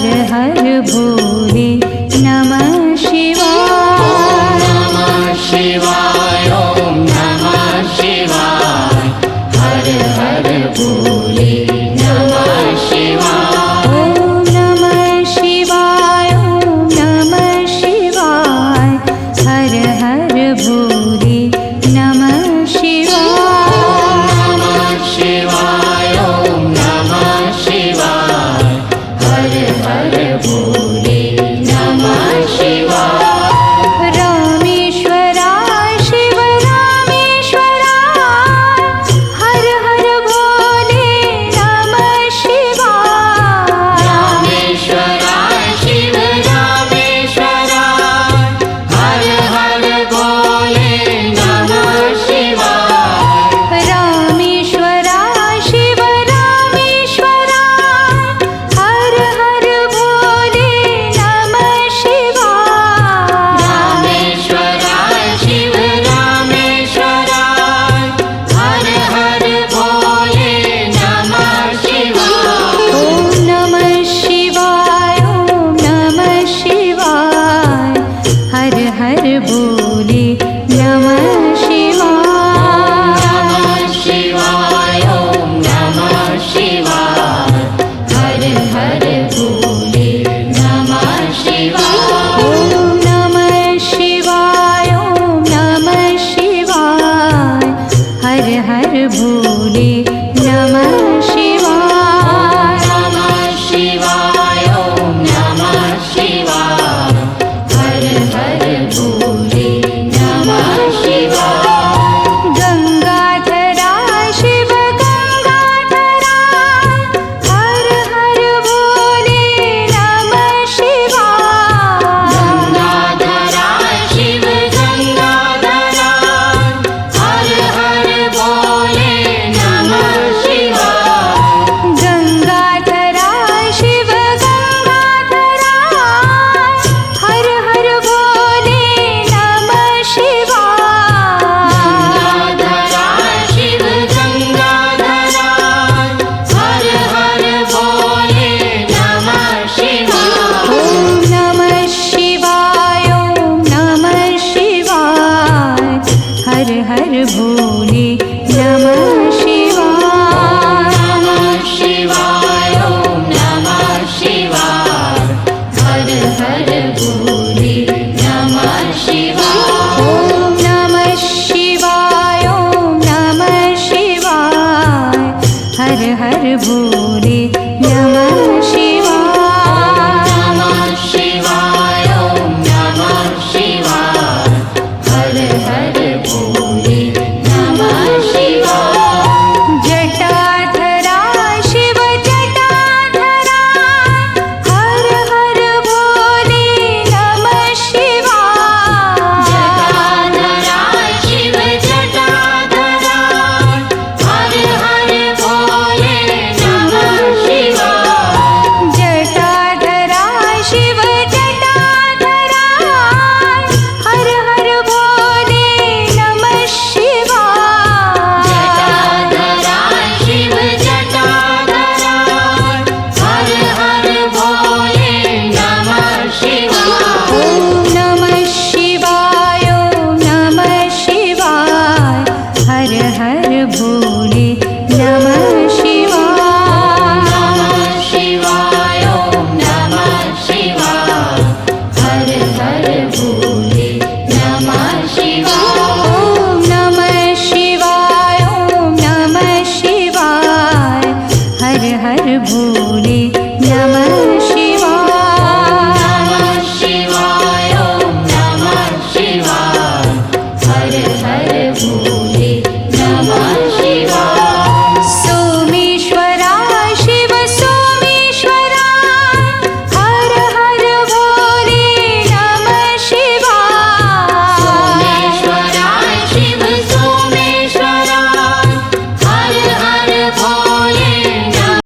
हर हर भोले नमः शिवाय। नमः शिवाय ओम नमः शिवाय। हर हर भोले नमः शिवाय। ओम नमः शिवाय ओम नमः शिवाय। हर हर भोले नमः शिवाय। नमः शिवाय ओम नमः शिवाय। हर हर भोले नमः शिवाय। रामेश्वराय शिव रामेश्वराय। हर हर भोले नमः शिवाय। रामेश्वराय शिव रामेश्वराय। हर हर भोले नमः शिवाय। रामेश्वराय शिव रामेश्वराय। हर हर भोले नमः शिवाय। रामेश्वराय शिव रामेश्वराय। हर हर भोले नमः शिवाय। ओम नमः शिवाय ओम नमः शिवाय। हर हर भोले नमः शिवाय। नमः शिवाय ओम नमः शिवाय। हर हर भोले नमः शिवाय। ओम नमः शिवाय ओम नमः शिवाय। हर हर भोले नमः शिवाय। नमः शिवाय ओम नमः शिवाय। हर हर भोले नमः शिवाय। गंगाधराय शिव गंगाधराय। हर हर भोले नमः शिवाय। गंगाधराय शिव गंगाधराय। हर हर भोले नमः शिवाय। गंगाधराय शिव गंगाधराय। हर हर भोले नमः शिवाय। गंगाधराय शिव गंगाधराय। हर हर भोले नमः शिवाय। ओम नमः शिवाय ओम नमः शिवाय। हर हर भोले नमः शिवाय। नमः शिवाय ओम नमः शिवाय। हर हर भोले नमः शिवाय। ओम नमः शिवाय ओम नमः शिवाय। हर हर भोले नमः शिवाय। नमः शिवाय ओम नमः शिवाय। हर हर भोले नमः शिवाय। जटाधराय शिव जटाधराय। हर हर भोले नमः शिवाय। जटाधराय शिव जटाधराय। हर हर भोले नमः शिवाय। जटाधराय शिव जटाधराय। हर हर भोले नमः शिवाय। जटाधराय शिव जटाधराय। हर हर भोले नमः शिवाय। ओम नमः शिवाय ओम नमः शिवाय। हर हर भोले नमः शिवाय। नमः शिवाय ओम नमः शिवाय। हर हर भोले नमः शिवाय। ओम नमः शिवाय ओम नमः शिवाय। हर हर भोले नमः शिवाय।